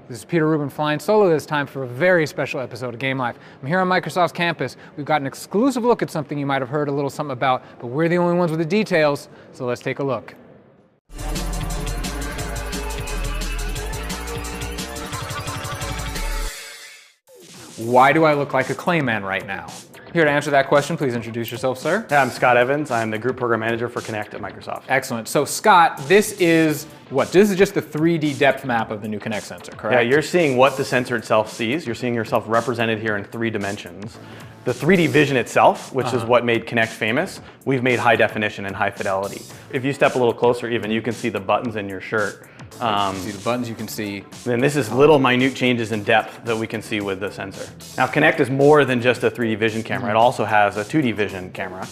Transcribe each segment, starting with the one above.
This is Peter Rubin flying solo this time for a very special episode of Game Life. I'm here on Microsoft's campus. We've got an exclusive look at something you might have heard a little something about, but we're the only ones with the details, so let's take a look. Why do I look like a Clayman right now? Here to answer that question, please introduce yourself, sir. Yeah, I'm Scott Evans. I'm the Group Program Manager for Kinect at Microsoft. Excellent. So Scott, this is what? This is just the 3D depth map of the new Kinect sensor, correct? Yeah, you're seeing what the sensor itself sees. You're seeing yourself represented here in 3 dimensions. The 3D vision itself, which is what made Kinect famous, we've made high definition and high fidelity. If you step a little closer even, you can see the buttons in your shirt. You can see the buttons, you can see. And this is little minute changes in depth that we can see with the sensor. Now Kinect is more than just a 3D vision camera. It also has a 2D vision camera.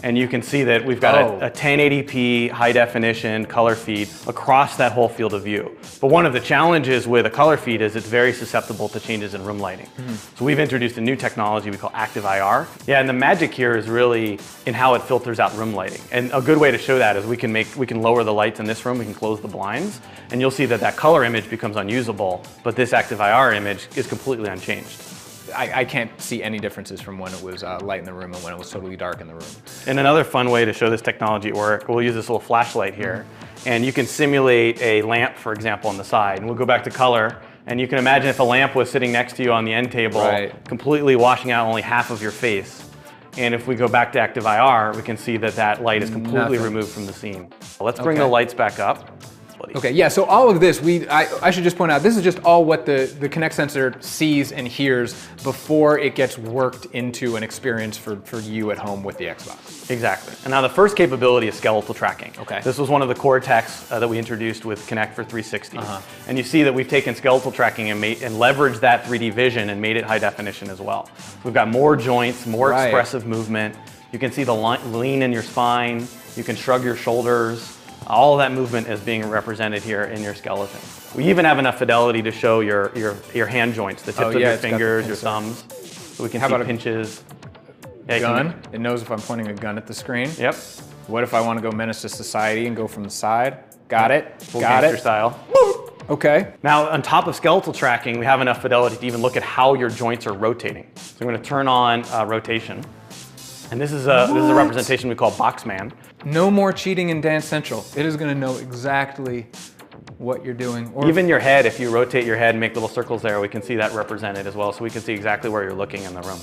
And you can see that we've got a 1080p high definition color feed across that whole field of view. But one of the challenges with a color feed is it's very susceptible to changes in room lighting. So we've introduced a new technology we call active IR. Yeah, and the magic here is really in how it filters out room lighting. And a good way to show that is we can lower the lights in this room, we can close the blinds, and you'll see that that color image becomes unusable, but this active IR image is completely unchanged. I can't see any differences from when it was light in the room and when it was totally dark in the room. And another fun way to show this technology at work, we'll use this little flashlight here, and you can simulate a lamp, for example, on the side. And we'll go back to color, and you can imagine if a lamp was sitting next to you on the end table, completely washing out only half of your face. And if we go back to active IR, we can see that that light is completely removed from the scene. Let's bring the lights back up. Okay, yeah, so all of this, I should just point out, this is just all what the Kinect sensor sees and hears before it gets worked into an experience for you at home with the Xbox. Exactly. And now the first capability is skeletal tracking. Okay. This was one of the core techs that we introduced with Kinect for 360. And you see that we've taken skeletal tracking and leveraged that 3D vision and made it high definition as well. We've got more joints, more expressive movement. You can see the lean in your spine. You can shrug your shoulders. All of that movement is being represented here in your skeleton. We even have enough fidelity to show your hand joints, the tips of your fingers, your thumbs. So we can see pinches. Gun? It knows if I'm pointing a gun at the screen. Yep. What if I want to go menace to society and go from the side? Got it. Full gangster style. Okay. Now, on top of skeletal tracking, we have enough fidelity to even look at how your joints are rotating. So I'm going to turn on rotation. And this is a representation we call Boxman. No more cheating in Dance Central. It is going to know exactly what you're doing. Or even your head, if you rotate your head and make little circles there, we can see that represented as well. So we can see exactly where you're looking in the room.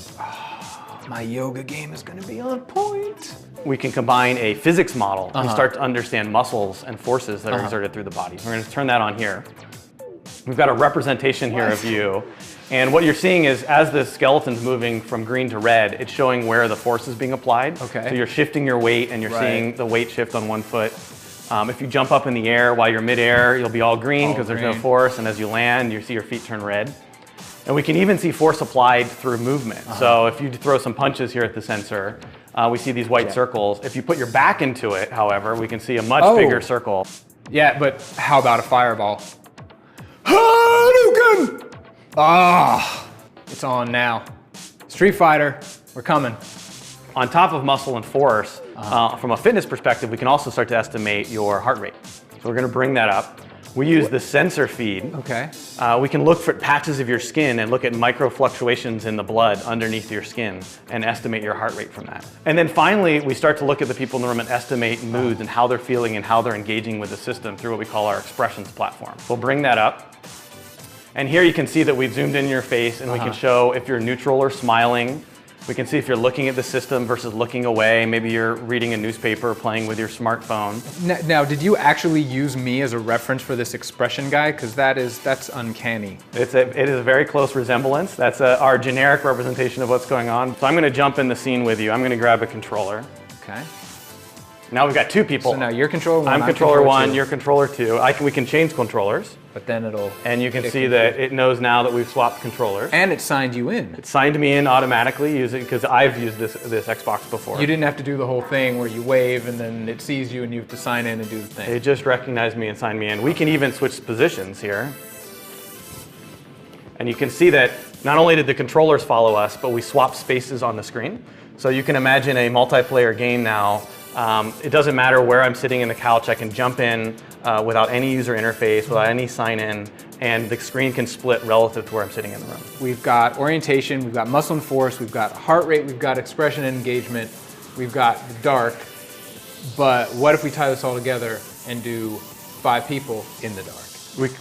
My yoga game is going to be on point. We can combine a physics model and start to understand muscles and forces that are exerted through the body. We're going to turn that on here. We've got a representation here of you. And what you're seeing is as the skeleton's moving from green to red, it's showing where the force is being applied. Okay. So you're shifting your weight and you're seeing the weight shift on one foot. If you jump up in the air while you're midair, you'll be all green because there's no force. And as you land, you see your feet turn red. And we can even see force applied through movement. So if you throw some punches here at the sensor, we see these white circles. If you put your back into it, however, we can see a much bigger circle. Yeah, but how about a fireball? Hadouken! It's on now. Street Fighter, we're coming. On top of muscle and force, from a fitness perspective, we can also start to estimate your heart rate. So we're going to bring that up. We use the sensor feed. Okay. We can look for patches of your skin and look at micro fluctuations in the blood underneath your skin and estimate your heart rate from that. And then finally, we start to look at the people in the room and estimate moods and how they're feeling and how they're engaging with the system through what we call our expressions platform. We'll bring that up. And here you can see that we've zoomed in your face and we can show if you're neutral or smiling. We can see if you're looking at the system versus looking away. Maybe you're reading a newspaper or playing with your smartphone. Now, did you actually use me as a reference for this expression guy? Because that's uncanny. It is a very close resemblance. That's our generic representation of what's going on. So I'm going to jump in the scene with you. I'm going to grab a controller. Okay. Now we've got 2 people. So now you're controller 1, I'm controller 1, you're controller 2. We can change controllers. But then it'll... And you can see that it knows now that we've swapped controllers. And it signed you in. It signed me in automatically because I've used this Xbox before. You didn't have to do the whole thing where you wave and then it sees you and you have to sign in and do the thing. It just recognized me and signed me in. We can even switch positions here. And you can see that not only did the controllers follow us, but we swapped spaces on the screen. So you can imagine a multiplayer game now It doesn't matter where I'm sitting in the couch, I can jump in without any user interface, without any sign-in, and the screen can split relative to where I'm sitting in the room. We've got orientation, we've got muscle and force, we've got heart rate, we've got expression and engagement, we've got the dark, but what if we tie this all together and do 5 people in the dark?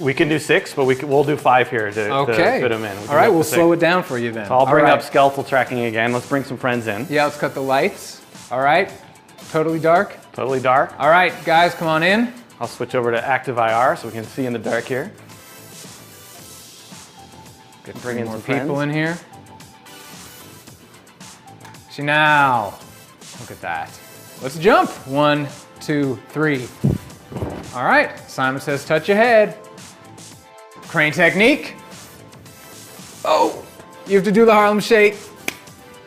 We can do 6, but we'll do 5 here to fit them in. All right, we'll slow it down for you then. So I'll bring up skeletal tracking again. Let's bring some friends in. Yeah, let's cut the lights. All right, totally dark? Totally dark. All right, guys, come on in. I'll switch over to active IR so we can see in the dark here. Good, bring in more some people friends in here. See now, look at that. Let's jump. 1, 2, 3. All right, Simon says touch your head. Crane technique. Oh, you have to do the Harlem Shake.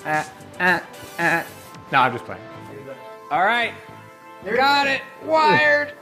No, I'm just playing. All right, got it, wired.